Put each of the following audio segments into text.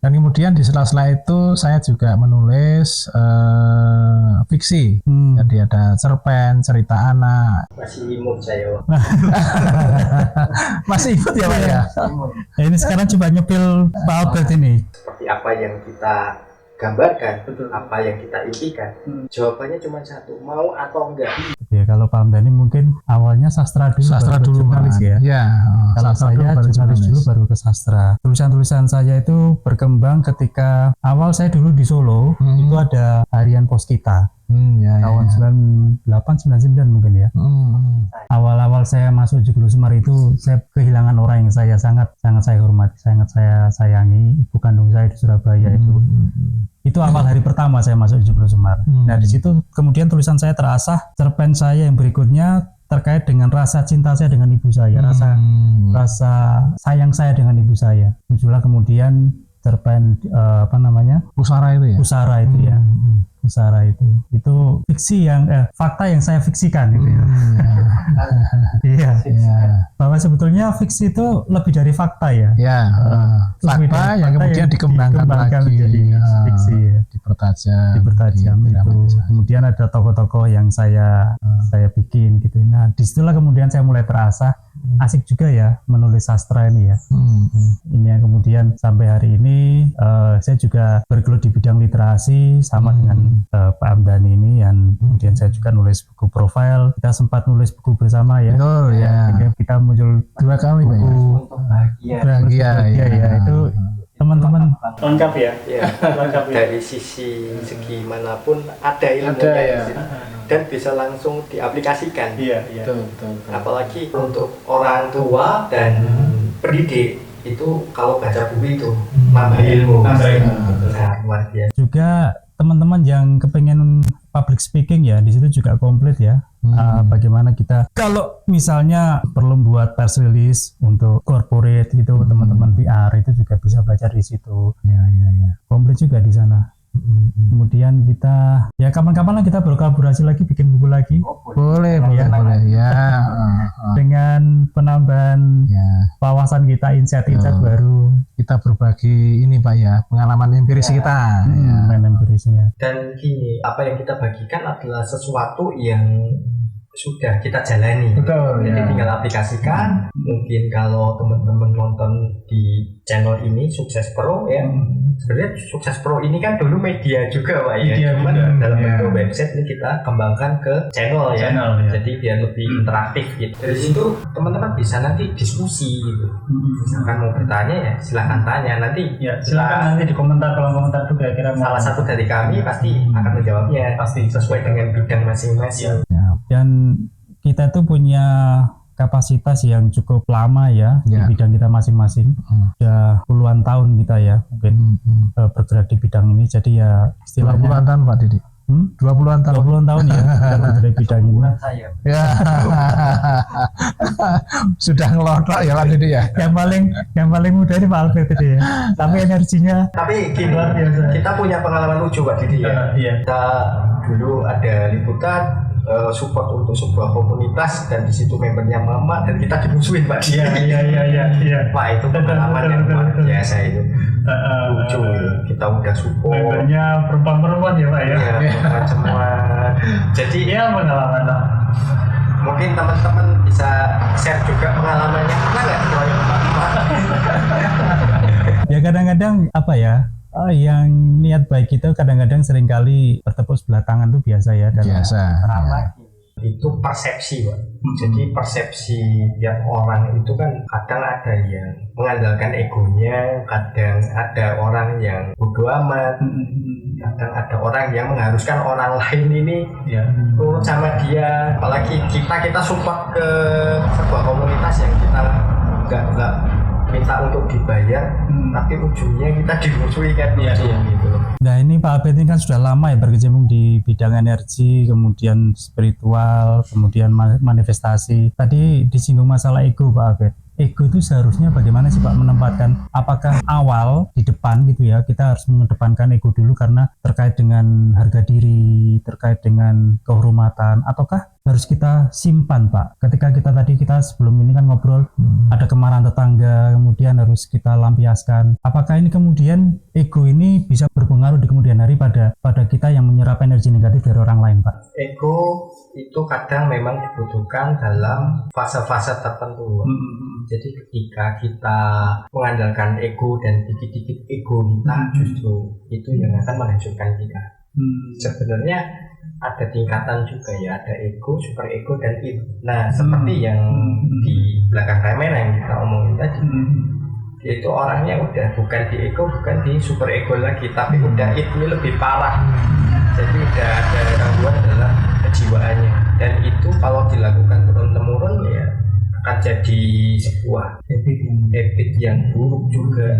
Dan kemudian di sela-sela itu saya juga menulis fiksi. Jadi ada cerpen, cerita anak. Masih imut saya. Masih ikut ya Pak ya? Nah, ini sekarang coba nyepil Pak Albert ini. Seperti apa yang kita gambarkan, apa yang kita impikan. Jawabannya cuma satu, mau atau enggak. Ya, kalau Pak Hamdani mungkin awalnya sastra dulu jurnalis ya. Ya. Kalau saya jurnalis dulu baru ke sastra. Tulisan-tulisan saya itu berkembang ketika awal saya dulu di Solo, itu ada harian Pos Kita. Tahun 98-99 mungkin ya. Awal-awal saya masuk Joglo Semar itu saya kehilangan orang yang saya sangat saya hormati, sangat saya sayangi, ibu kandung saya di Surabaya itu. Itu awal hari pertama saya masuk Joglo Semar. Nah, di situ kemudian tulisan saya terasah, cerpen saya yang berikutnya terkait dengan rasa cinta saya dengan ibu saya, rasa sayang saya dengan ibu saya. Muncullah kemudian cerpen Pusara itu ya. Pusara itu fiksi yang fakta yang saya fiksikan gitu ya. Iya. Bahwa sebetulnya fiksi itu lebih dari fakta ya. Fakta yang kemudian dikembangkan lagi menjadi fiksi ya. Dipertajam itu. Kemudian ada tokoh-tokoh yang saya bikin gitu. Nah, disitulah kemudian saya mulai terasah asik juga ya menulis sastra ini ya. Ini yang kemudian sampai hari ini saya juga bergelut di bidang literasi sama dengan Pak Hamdani ini, yang kemudian saya juga nulis buku profil. Kita sempat nulis buku bersama ya. Kita muncul 2 kali buku Bahagia ya. Itu teman-teman lengkap ya. Lengkap ya. Dari sisi segi manapun ada ilmunya dan bisa langsung diaplikasikan. Betul. Apalagi untuk orang tua dan pendidik itu kalau baca buku itu nambah ilmu. Nah, luar biasa. Juga teman-teman yang kepengen public speaking ya, di situ juga komplit ya. Bagaimana kita kalau misalnya perlu buat press release untuk corporate gitu, teman-teman PR itu juga bisa belajar di situ. Komplit juga di sana. Kemudian kita ya kapan-kapan lah kita berkolaborasi lagi, bikin buku lagi. Boleh ya. Dengan penambahan wawasan kita, insight baru. Kita berbagi ini Pak ya, pengalaman empiris kita. Empirisnya. Dan gini, apa yang kita bagikan adalah sesuatu yang sudah kita jalani. Jadi tinggal aplikasikan. Mungkin kalau teman-teman nonton di channel ini Sukses Pro ya. Sebenarnya Sukses Pro ini kan dulu media juga Pak ya. Cuman dalam bentuk website ini kita kembangkan ke channel ya. Jadi biar lebih interaktif gitu. Dari situ teman-teman bisa nanti diskusi gitu. Misalkan mau bertanya ya silakan tanya nanti. Silakan nanti di komentar, kolom komentar tuh kira-kira salah satu dari kami pasti akan menjawabnya. Pasti sesuai dengan bidang masing-masing. Dan kita tuh punya kapasitas yang cukup lama ya di bidang kita masing-masing. Sudah puluhan tahun kita ya mungkin bergerak di bidang ini. Jadi ya istilahnya 20-an tahun Pak Didi. 20-an tahun ya kita bergerak di bidang ini. Sudah ngelotok ya Pak Didi ya. Yang paling muda ini Pak Albert itu ya. Tapi energinya. Tapi gini, kita punya pengalaman lucu Pak Didi ya. Kita dulu ada liputan support untuk sebuah komunitas dan di situ membernya mama dan kita dimusuhin Pak. Pak itu pengalaman yang luar biasa itu. Lucu itu. Kita udah support. Membernya perempuan ya Pak ya. Perempuan semua. Jadi ya pengalaman lah. Mungkin teman-teman bisa share juga pengalamannya. Pernah nggak keroyok Pak? Ya kadang-kadang apa ya? Yang niat baik itu kadang-kadang seringkali bertepuk sebelah tangan itu biasa ya. Itu persepsi Pak. Jadi persepsi yang orang itu kan kadang ada yang mengandalkan egonya, kadang ada orang yang bodoh amat, kadang ada orang yang mengharuskan orang lain ini turun sama dia. Apalagi kita support ke sebuah komunitas yang kita nggak minta untuk dibayar, tapi ujungnya kita dimusuhi kan gitu. Nah ini Pak Albert ini kan sudah lama ya berkecimpung di bidang energi, kemudian spiritual, kemudian manifestasi. Tadi disinggung masalah ego Pak Albert. Ego itu seharusnya bagaimana sih Pak menempatkan? Apakah awal di depan gitu ya kita harus mengedepankan ego dulu karena terkait dengan harga diri, terkait dengan kehormatan, ataukah harus kita simpan Pak? Ketika kita sebelum ini kan ngobrol ada kemarahan tetangga, kemudian harus kita lampiaskan. Apakah ini kemudian ego ini bisa berpengaruh di kemudian hari pada kita yang menyerap energi negatif dari orang lain Pak? Ego itu kadang memang dibutuhkan dalam fase-fase tertentu. Jadi ketika kita mengandalkan ego dan dikit-dikit ego kita, justru itu yang akan menghancurkan kita. Sebenarnya ada tingkatan juga ya, ada ego, super ego, dan id. Nah, seperti yang di belakang kamera yang kita omongin tadi, itu orangnya udah bukan di ego, bukan di super ego lagi, tapi udah id ini lebih parah. Jadi udah ada gangguan dalam kejiwaannya, dan itu kalau dilakukan turun-temurun ya akan jadi sebuah habit yang buruk juga.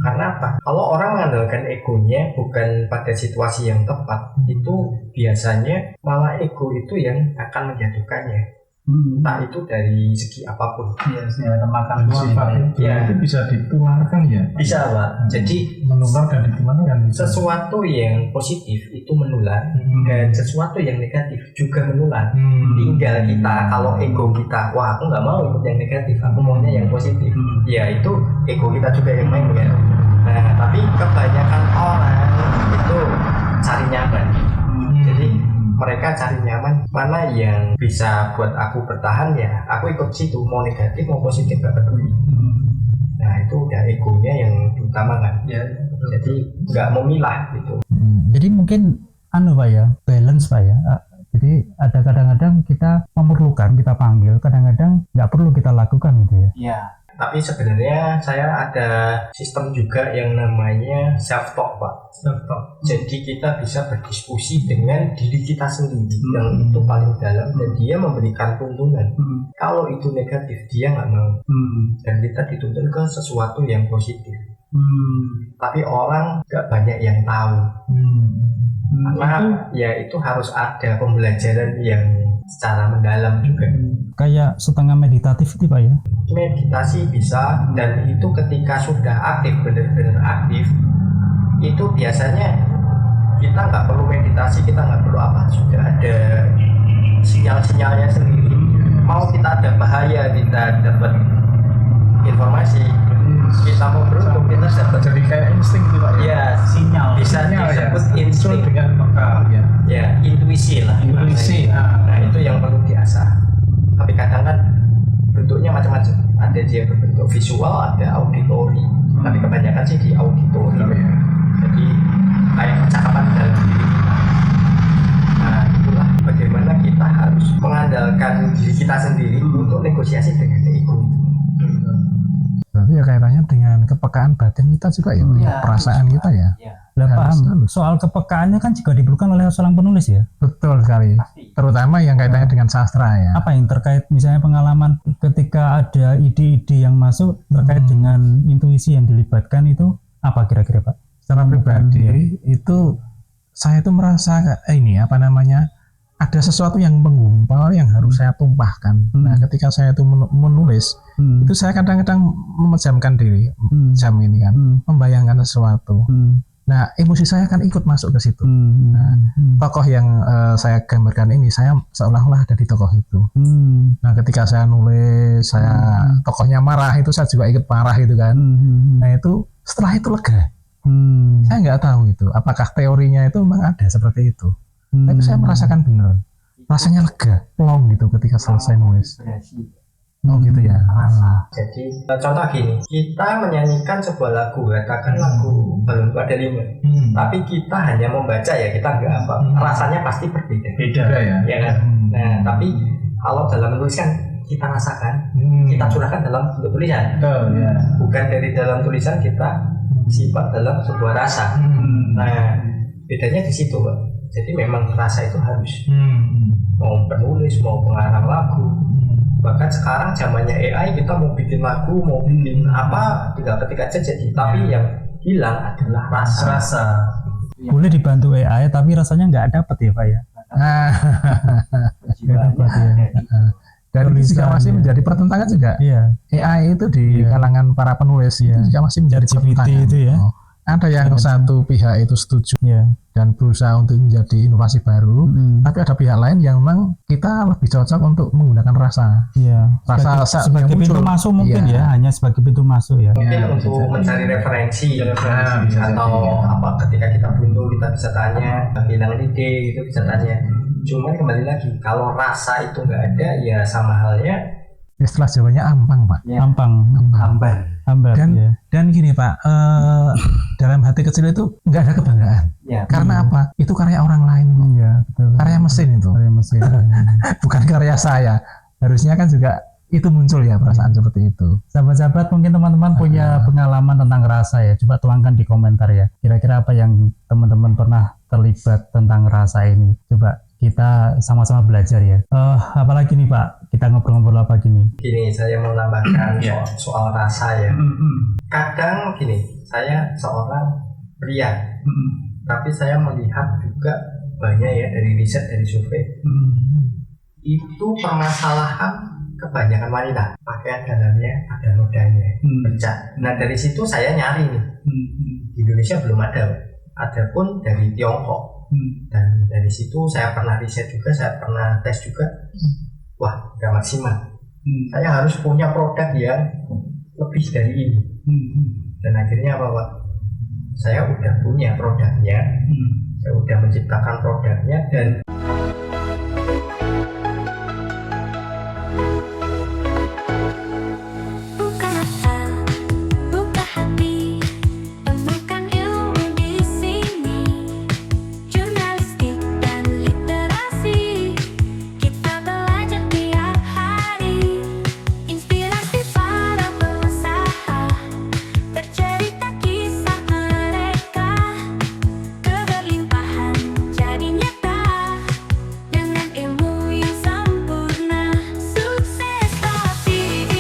Karena apa? Kalau orang mengandalkan egonya bukan pada situasi yang tepat, itu biasanya malah ego itu yang akan menjatuhkannya. Entah itu dari segi apapun. Iya, makan Ya, itu bisa ditularkan ya. bisa Pak. Jadi Menular dan ditularkan. sesuatu yang positif itu menular, dan sesuatu yang negatif juga menular. Tinggal kita, kalau ego kita, wah aku nggak mau ikut yang negatif, aku maunya yang positif, ya itu ego kita juga yang main ya. Nah, tapi kebanyakan orang itu cari nyaman. Jadi mereka cari nyaman, mana yang bisa buat aku bertahan ya aku ikut situ, mau negatif mau positif gak peduli. Nah itu udah egonya yang diutamakan ya. Jadi nggak memilah gitu. Jadi mungkin Pak ya, balance Pak ya. Jadi ada kadang-kadang kita memerlukan, kita panggil, kadang-kadang nggak perlu kita lakukan gitu ya. Iya. Tapi sebenarnya saya ada sistem juga yang namanya self talk Pak. Self talk. Jadi kita bisa berdiskusi dengan diri kita sendiri yang itu paling dalam, dan dia memberikan tuntunan. Kalau itu negatif dia nggak mau, dan kita dituntun ke sesuatu yang positif. Tapi orang nggak banyak yang tahu. Karena ya itu harus ada pembelajaran yang secara mendalam juga. Kayak setengah meditatif itu Pak ya. Meditasi bisa, dan itu ketika sudah aktif, benar-benar aktif, itu biasanya kita nggak perlu meditasi, kita nggak perlu apa, sudah ada sinyal-sinyalnya sendiri. Mau kita ada bahaya, kita dapat informasi, kita mau beruntung, kita dapat Jadi kayak insting gitu Pak. ya sinyal, bisa disebut insting dengan peka ya. ya, intuisi lah. Intuisi. Nah itu yang perlu diasah. Tapi kadang kan bentuknya macam-macam, ada dia berbentuk visual, ada auditori, tapi kebanyakan sih di auditori. Jadi kayak percakapan dalam diri kita. Nah itulah bagaimana kita harus mengandalkan diri kita sendiri untuk negosiasi dengan ego. Berarti ya kaitannya dengan kepekaan batin kita juga ya, perasaan kita ya. Lah paham. Soal kepekaannya kan juga diperlukan oleh seorang penulis ya. Betul sekali. Terutama yang kaitannya dengan sastra ya. Apa yang terkait misalnya pengalaman ketika ada ide-ide yang masuk terkait dengan intuisi yang dilibatkan itu apa kira-kira Pak? Secara pribadi itu saya itu merasa ini apa namanya, ada sesuatu yang menggumpal yang harus saya tumpahkan. Nah, ketika saya itu menulis, itu saya kadang-kadang memejamkan diri, jam ini kan, membayangkan sesuatu. Nah, emosi saya akan ikut masuk ke situ. Nah, tokoh yang saya gambarkan ini, saya seolah-olah ada di tokoh itu. Nah, ketika saya nulis, saya tokohnya marah, itu saya juga ikut marah itu kan. Nah, itu setelah itu lega. Saya nggak tahu itu, apakah teorinya itu memang ada seperti itu. Tapi saya merasakan benar, rasanya lega, plong gitu ketika selesai nulis. Oh gitu ya. Jadi contoh gini, kita menyanyikan sebuah lagu, katakan lagu Balonku Ada 5, tapi kita hanya membaca ya, kita nggak apa, rasanya pasti berbeda. Beda ya. Ya kan? Nah tapi kalau dalam menuliskan kita rasakan, kita curahkan dalam bentuk tulisan. Bukan dari dalam tulisan kita simpan dalam sebuah rasa. Nah bedanya di situ Pak. Jadi memang rasa itu harus, mau penulis, mau pengarang lagu. Bahkan sekarang zamannya AI, kita mau bikin lagu, mau bikin apa, tinggal ketik aja jadi. Tapi yang hilang adalah rasa. Boleh dibantu AI, tapi rasanya nggak dapet ya Pak ya. Nggak dapet ya. Dan itu juga masih menjadi pertentangan juga. Iya. AI itu di kalangan para penulis itu juga masih menjadi GPT pertentangan. itu ya. ada yang satu pihak itu setuju Ya. dan berusaha untuk menjadi inovasi baru, tapi ada pihak lain yang memang kita lebih cocok untuk menggunakan rasa. Iya. Rasa Sebagai yang pintu muncul. masuk mungkin Iya. ya, hanya sebagai pintu masuk ya. Mungkin untuk mencari referensi, atau apa ketika kita buntu kita bisa tanya, kehilangan ide itu bisa tanya. Cuman kembali lagi kalau rasa itu nggak ada ya sama halnya Istilah Jawanya ampang, Pak. Ampang, hambar. Dan Ya. dan gini, Pak, dalam hati kecil itu nggak ada kebanggaan. ya Karena apa? Itu karya orang lain, Pak. Iya, betul. Karya mesin itu, Karya mesin. bukan karya saya. Harusnya kan juga itu muncul ya perasaan seperti itu. Sahabat-sahabat, mungkin teman-teman punya pengalaman tentang rasa ya. Coba tuangkan di komentar ya. Kira-kira apa yang teman-teman pernah terlibat tentang rasa ini. Coba kita sama-sama belajar ya. Apalagi nih Pak, kita ngobrol-ngobrol apa gini? gini saya mau tambahkan soal rasa ya. Kadang gini, saya seorang pria, tapi saya melihat juga banyak ya dari riset, dari survei, itu permasalahan kebanyakan wanita pakaian dalamnya ada nodanya, pecah. Nah dari situ saya nyari nih, di Indonesia belum ada pun dari Tiongkok. Dan dari situ saya pernah riset juga, saya pernah tes juga, wah gak maksimal. Saya harus punya produk yang lebih dari ini. Dan akhirnya apa Pak? Saya udah punya produknya, saya udah menciptakan produknya dan Buka mata, buka hati, temukan ilmu di sini. Jurnalistik dan literasi, kita belajar tiap hari. Inspirasi para pengusaha, bercerita kisah mereka. Keberlimpahan jadi nyata dengan ilmu yang sempurna. Sukses TV,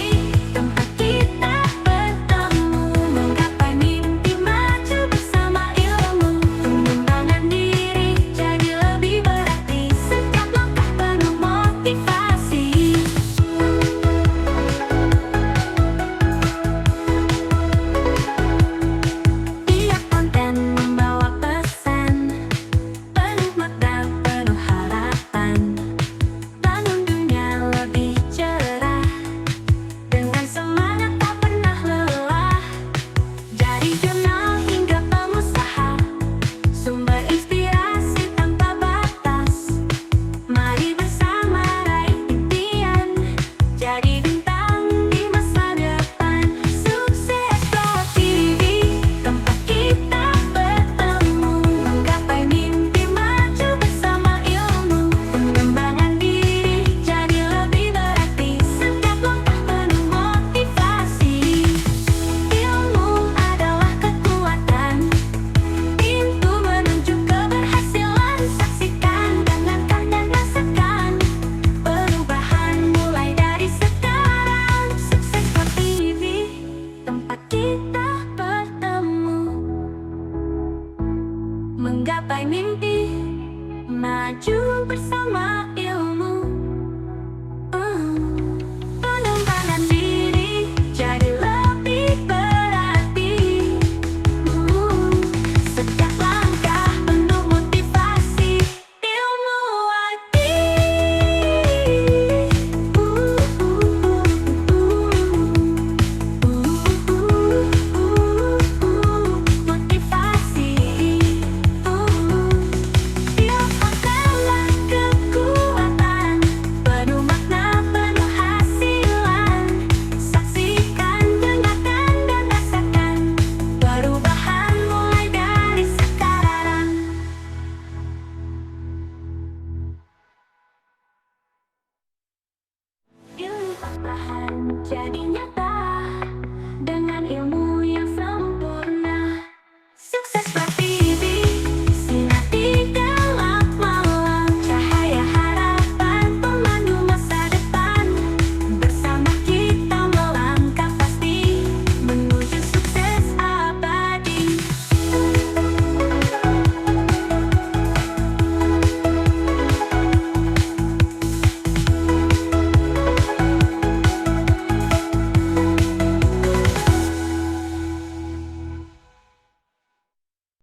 tempat kita bertemu, menggapai mimpi maju bersama ilmu. Pengembangan diri jadi lebih berarti, setiap langkah penuh motivasi. Tiap konten membawa pesan, penuh makna, penuh harapan. Bangun dunia lebih cerah, dengan semangat tak pernah lelah. Dari jurnal hingga pengusaha, sumber inspirasi tanpa batas. Mari bersama raih impian, jadi bintang di masa depan. Sukses TV, tempat kita bertemu, menggapai mimpi maju bersama ilmu. Pengembangan diri jadi lebih berarti, setiap langkah penuh motivasi. Ilmu adalah kekuatan, pintu menuju keberhasilan. Saksikan, dengarkan dan rasakan, perubahan mulai dari sekarang. Sukses TV, tempat kita bertemu, menggapai mimpi, maju bersama